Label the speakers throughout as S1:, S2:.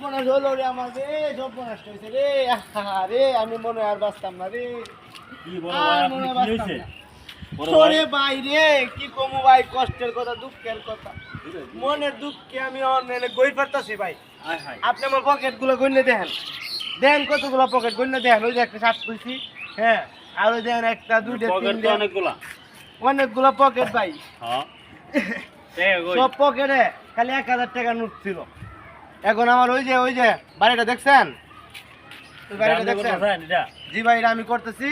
S1: মনে হলো রে আমার রে, সব নষ্ট হয়েছে রে। রে আমি মনে আর বাঁচতাম না রে। সরে ভাই রে, কি কমু ভাই, কষ্টের কথা, দুঃখের কথা, মনের দুঃখে আমি অনেক গই পারতাছি ভাই। আপনি আমার পকেট গুলো গইলে দেখেন, দেখেন কতগুলো পকেট গইলে দেখেন। ওই যে একটা শার্ট খুলছি, হ্যাঁ, আর ওই দেখেন একটা দুইটা তিনটা অনেকগুলো পকেট ভাই। সব পকেটে খালি 1000 টাকা নোট ছিল। এখন আমার ওই যে বাড়িটা দেখছেন, ওই বাড়িটা দেখছেন? জি ভাই, এটা আমি করতেছি।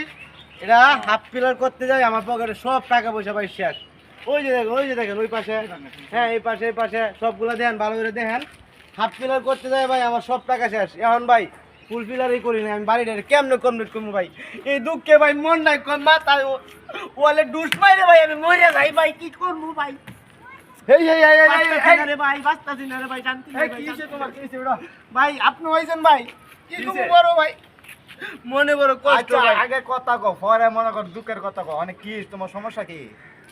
S1: এটা হাফ পিলার করতে যাই, আমার পকেটে সব টাকা পয়সা ভাই শেষ। ওই যে দেখেন ওই পাশে, হ্যাঁ এই পাশে সবগুলো দেখেন, ভালো করে দেখেন। হাফ পিলার করতে যাই ভাই, আমার সব টাকা শেষ। এখন ভাই ফুল পিলারই করি না আমি, বাড়িটা কেমনে কমপ্লিট করবো ভাই? এই দুঃখে ভাই মন নাই, মাথায় ওয়ালে ডুস মাইরে ভাই আমি মরে যাই ভাই, কি করবো ভাই? ভাই আপনি হইছেন ভাই, কি বড় ভাই, মনে বড় কষ্ট।
S2: আগে কথা কো, পরে মনে কর দুঃখের কথা কো। অনেক কি তোমার সমস্যা? কি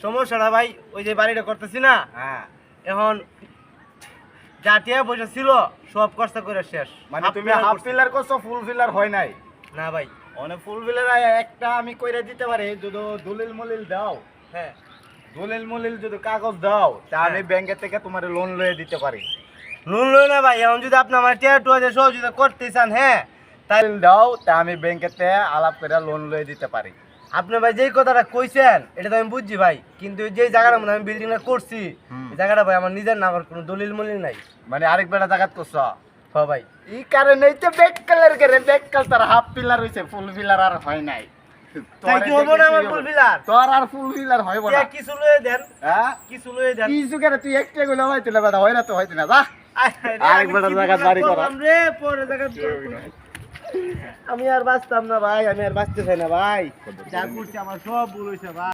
S1: সমস্যাটা ভাই, ওই যে বাড়িটা করতেছি না,
S2: হ্যাঁ,
S1: এখন যা টিয়া পয়সা ছিল সব কষ্ট করে শেষ।
S2: মানে তুমি হাফ পিলার করছো, ফুল পিলার হয় নাই?
S1: না ভাই,
S2: অনেক ফুল পিলার একটা আমি কইরা দিতে পারি, যদি দলিল মলিল দাও।
S1: হ্যাঁ
S2: দলিল মলিল যদি কাগজ দাও, তা আমি ব্যাংকের থেকে তোমার লোন লয়ে দিতে পারি।
S1: লোন লই না ভাই, এখন যদি আপনি আমার টিয়া টুয়া দিয়ে সহযোগিতা করতে চান, হ্যাঁ
S2: তাহলে দাও, তা আমি ব্যাংকের থেকে আলাপ করে লোন লয়ে দিতে পারি।
S1: আপনি ভাই যেই কথাটা কইছেন এটা তো আমি বুঝছি ভাই, কিন্তু যেই জায়গাটার মধ্যে আমি বিল্ডিংটা করছি, এই জায়গাটা ভাই আমার নিজের না, আমার কোনো দলিল মলিল নাই।
S2: মানে আরেক বেটা জায়গা করছো?
S1: হ ভাই,
S2: এই কারণে তো ব্যাক কালার করে, ব্যাক কালার তার হাফ পিলার হইছে, ফুল পিলার আর হয় নাই।
S1: তাই কি হবো না আমার ফুল পিলার?
S2: তোর আর ফুল পিলার হইব না।
S1: কিছু লয়ে দেন,
S2: হ্যাঁ
S1: কিছু লয়ে দেন।
S2: কিছু করে তুই একটা গুলো হইতে না বেটা, হয় না তো হইতে না। যা আরেক বেটা জায়গা বাড়ি কর
S1: রে, পরে জায়গা আমি আর বাঁচতাম না ভাই, আমি আর বাঁচতে চাই না ভাই, যা করছি আমার সব ভুল হয়েছে ভাই।